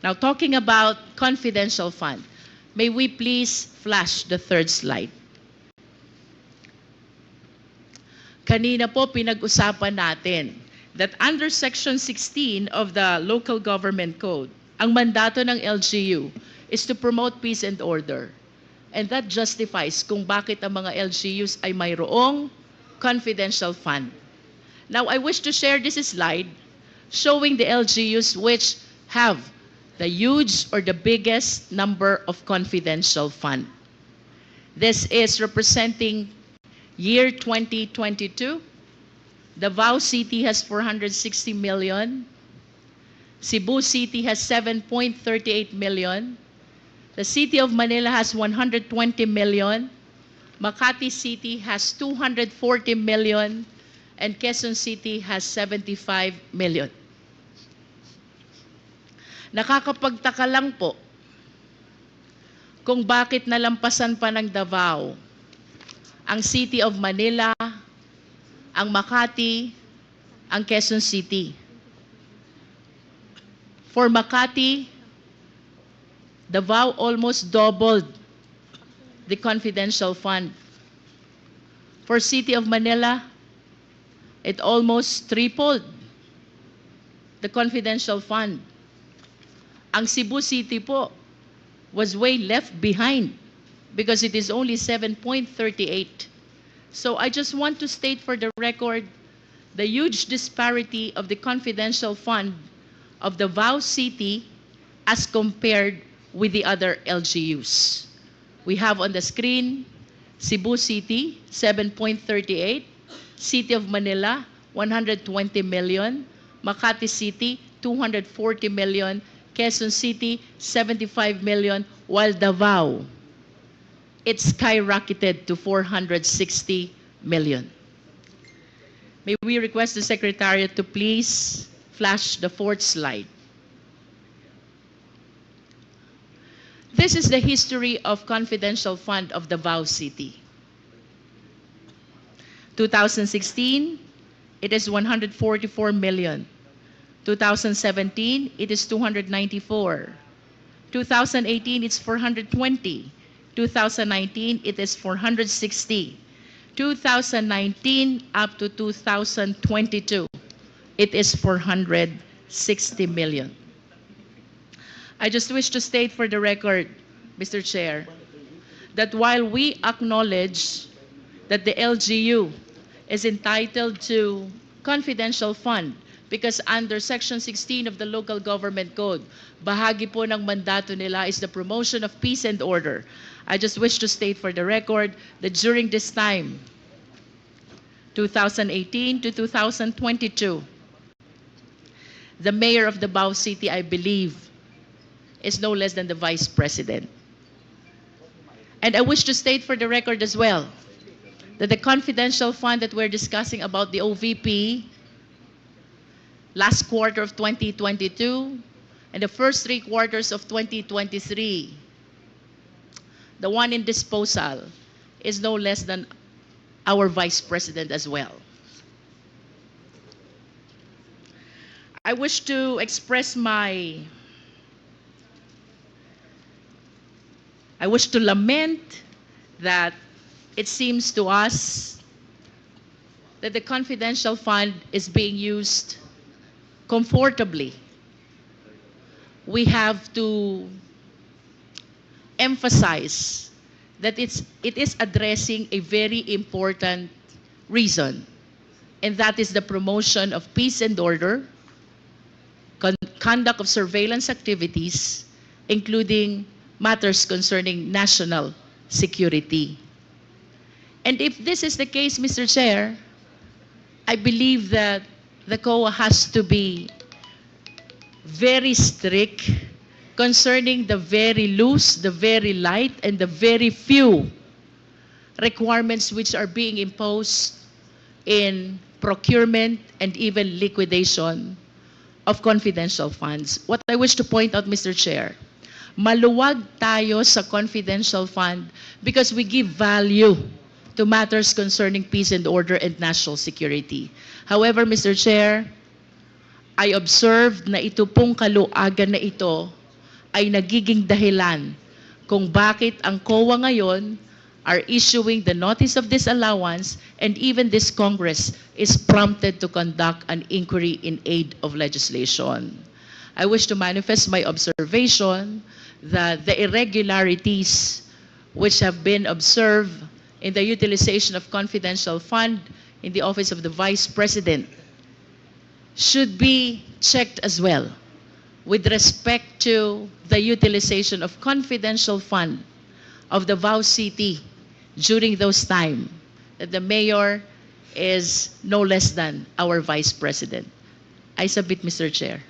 Now, talking about confidential fund, may we please flash the third slide. Kanina po pinag-usapan natin that under Section 16 of the Local Government Code, ang mandato ng LGU is to promote peace and order. And that justifies kung bakit ang mga LGUs ay mayroong confidential fund. Now, I wish to share this slide showing the LGUs which have the huge or the biggest number of confidential fund. This is representing year 2022. Davao City has 460 million. Cebu City has 7.38 million. The City of Manila has 120 million. Makati City has 240 million. And Quezon City has 75 million. Nakakapagtaka lang po kung bakit nalampasan pa ng Davao ang City of Manila, ang Makati, ang Quezon City. For Makati, Davao almost doubled the confidential fund. For City of Manila, it almost tripled the confidential fund. Ang Cebu City po was way left behind because it is only 7.38. So I just want to state for the record the huge disparity of the confidential fund of Davao City as compared with the other LGUs. We have on the screen Cebu City, 7.38, City of Manila, 120 million, Makati City, 240 million, Quezon City, 75 million, while Davao, it skyrocketed to 460 million. May we request the Secretariat to please flash the fourth slide. This is the history of confidential fund of Davao City. 2016, it is 144 million. 2017, it is 294. 2018, it's 420. 2019, it is 460. 2019 up to 2022, it is 460 million. I just wish to state for the record, Mr. Chair, that while we acknowledge that the LGU is entitled to confidential fund because under Section 16 of the Local Government Code, bahagi po ng mandato nila is the promotion of peace and order. I just wish to state for the record that during this time, 2018 to 2022, the mayor of Davao City, I believe, is no less than the vice president. And I wish to state for the record as well that the confidential fund that we're discussing about the OVP last quarter of 2022 and the first 3 quarters of 2023, the one in disposal is no less than our vice president as well. I wish to express I wish to lament that it seems to us that the confidential fund is being used comfortably. We have to emphasize that it is addressing a very important reason, and that is the promotion of peace and order, conduct of surveillance activities, including matters concerning national security. And if this is the case, Mr. Chair, I believe that the COA has to be very strict concerning the very loose, the very light, and the very few requirements which are being imposed in procurement and even liquidation of confidential funds. What I wish to point out, Mr. Chair, maluwag tayo sa confidential fund because we give value to matters concerning peace and order and national security. However, Mr. Chair, I observed na ito pong kaluagan na ito ay nagiging dahilan kung bakit ang COA ngayon are issuing the notice of disallowance, and even this Congress is prompted to conduct an inquiry in aid of legislation. I wish to manifest my observation that the irregularities which have been observed in the utilization of confidential fund in the office of the Vice President should be checked as well with respect to the utilization of confidential fund of the Davao City during those time that the mayor is no less than our Vice President. I submit, Mr. Chair.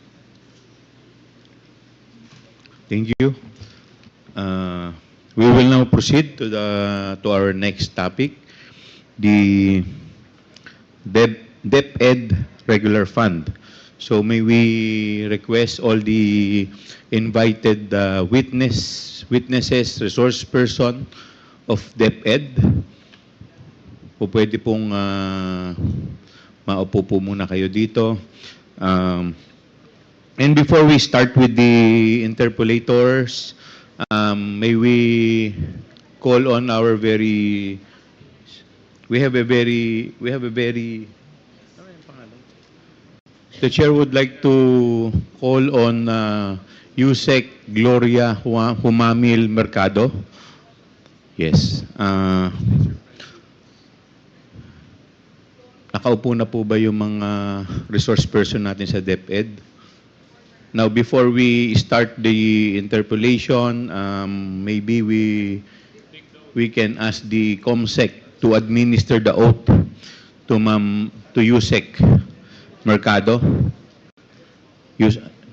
Thank you. We will now proceed to our next topic, the DepEd Regular Fund. So may we request all the invited witnesses, resource person of DepEd, po pwede pong maupo po muna kayo dito. And before we start with the interpolators, may we call on our very, we have a very, the chair would like to call on Yusek Gloria Humamil Mercado. Yes. Nakaupo na po ba yung mga resource person natin sa DepEd? Now, before we start the interpolation, maybe we can ask the COMSEC to administer the oath to Yusek Mercado.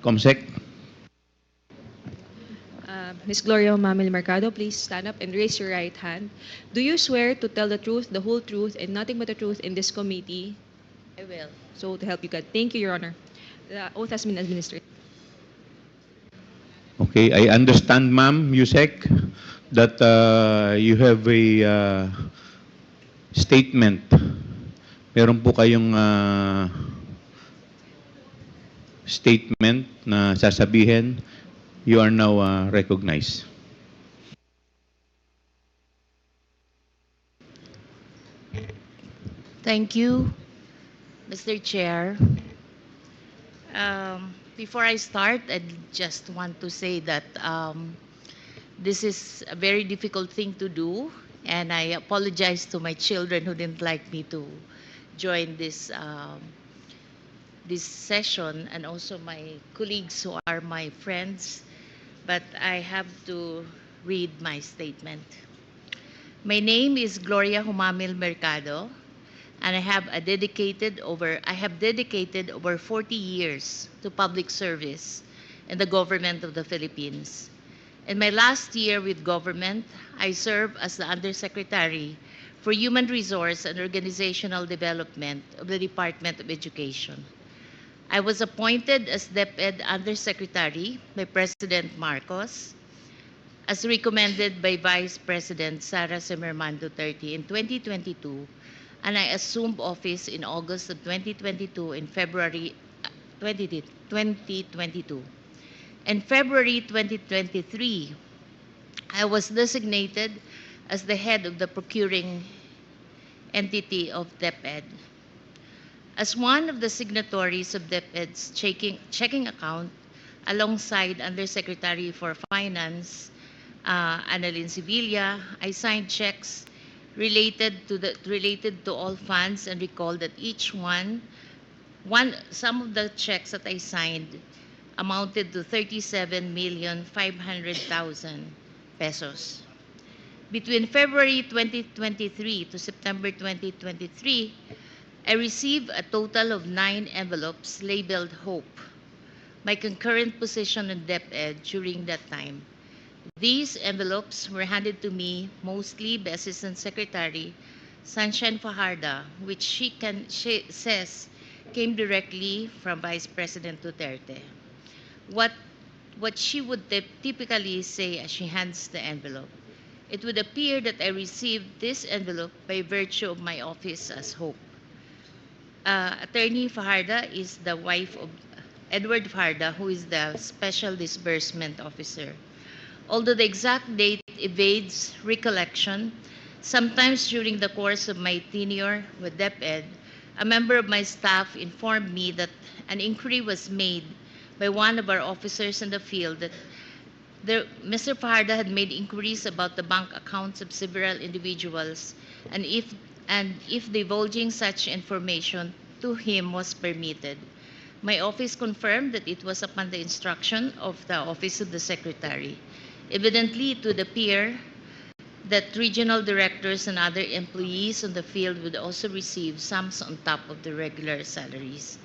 COMSEC? Ms. Gloria Mamil Mercado, please stand up and raise your right hand. Do you swear to tell the truth, the whole truth, and nothing but the truth in this committee? I will. So to help you God. Thank you, Your Honor. The oath has been administered. Okay, I understand, ma'am, Yusek, that you have a statement. Meron po kayong statement na sasabihin. You are now recognized. Thank you, Mr. Chair. Before I start, I just want to say that this is a very difficult thing to do, and I apologize to my children who didn't like me to join this this session, and also my colleagues who are my friends, but I have to read my statement. My name is Gloria Humamil Mercado, and I have dedicated over 40 years to public service in the government of the Philippines. In my last year with government, I served as the Undersecretary for Human Resource and Organizational Development of the Department of Education. I was appointed as DepEd Undersecretary by President Marcos, as recommended by Vice President Sara Semerman Duterte in 2022, and I assumed office in August of 2022 and February 2022. In February 2023, I was designated as the head of the procuring entity of DepEd. As one of the signatories of DepEd's checking account, alongside Undersecretary for Finance, Annalyn Sevilla, I signed checks related to all funds, and recall that some of the checks that I signed amounted to 37,500,000 pesos. Between February 2023 to September 2023, I received a total of 9 envelopes labeled Hope. My concurrent position in DepEd during that time. These envelopes were handed to me mostly by Assistant Secretary Sunshine Fajarda, which she says came directly from Vice President Duterte. What she would typically say as she hands the envelope. It would appear that I received this envelope by virtue of my office as Hope. Attorney Fajarda is the wife of Edward Farda, who is the Special Disbursement Officer. Although the exact date evades recollection, sometimes during the course of my tenure with DepEd, a member of my staff informed me that an inquiry was made by one of our officers in the field that Mr. Fajardo had made inquiries about the bank accounts of several individuals and if divulging such information to him was permitted. My office confirmed that it was upon the instruction of the Office of the Secretary. Evidently, it would appear that regional directors and other employees on the field would also receive sums on top of the regular salaries.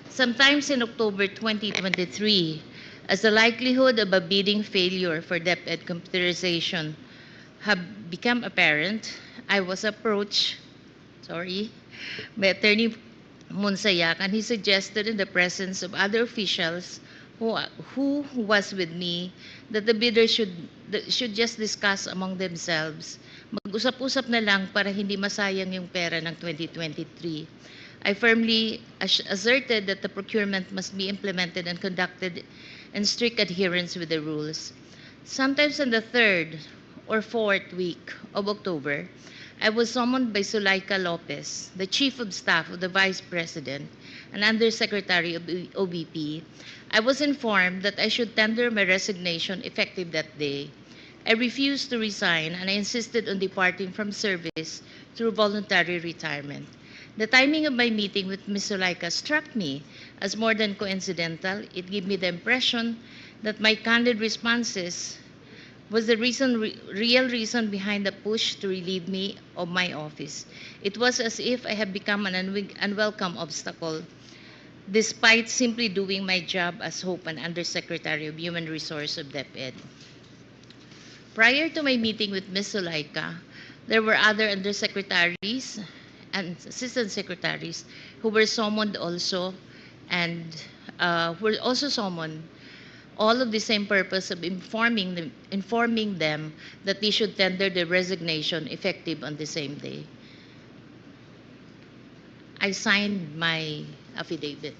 Sometimes in October 2023, as the likelihood of a bidding failure for DepEd computerization have become apparent, I was approached, by Attorney Monsayak, and he suggested in the presence of other officials who was with me that the bidders should just discuss among themselves. Mag-usap-usap na lang para hindi masayang yung pera ng 2023. I firmly asserted that the procurement must be implemented and conducted in strict adherence with the rules. Sometimes in the third or fourth week of October, I was summoned by Zulaika Lopez, the Chief of Staff of the Vice President and Undersecretary of the OBP. I was informed that I should tender my resignation effective that day. I refused to resign and I insisted on departing from service through voluntary retirement. The timing of my meeting with Ms. Zulaika struck me as more than coincidental. It gave me the impression that my candid responses was the real reason behind the push to relieve me of my office. It was as if I had become an unwelcome obstacle, despite simply doing my job as Hope and Undersecretary of Human Resource of DepEd. Prior to my meeting with Ms. Zulaika, there were other undersecretaries and assistant secretaries who were summoned also and were also summoned, all of the same purpose of informing them that they should tender their resignation effective on the same day. I signed my affidavit.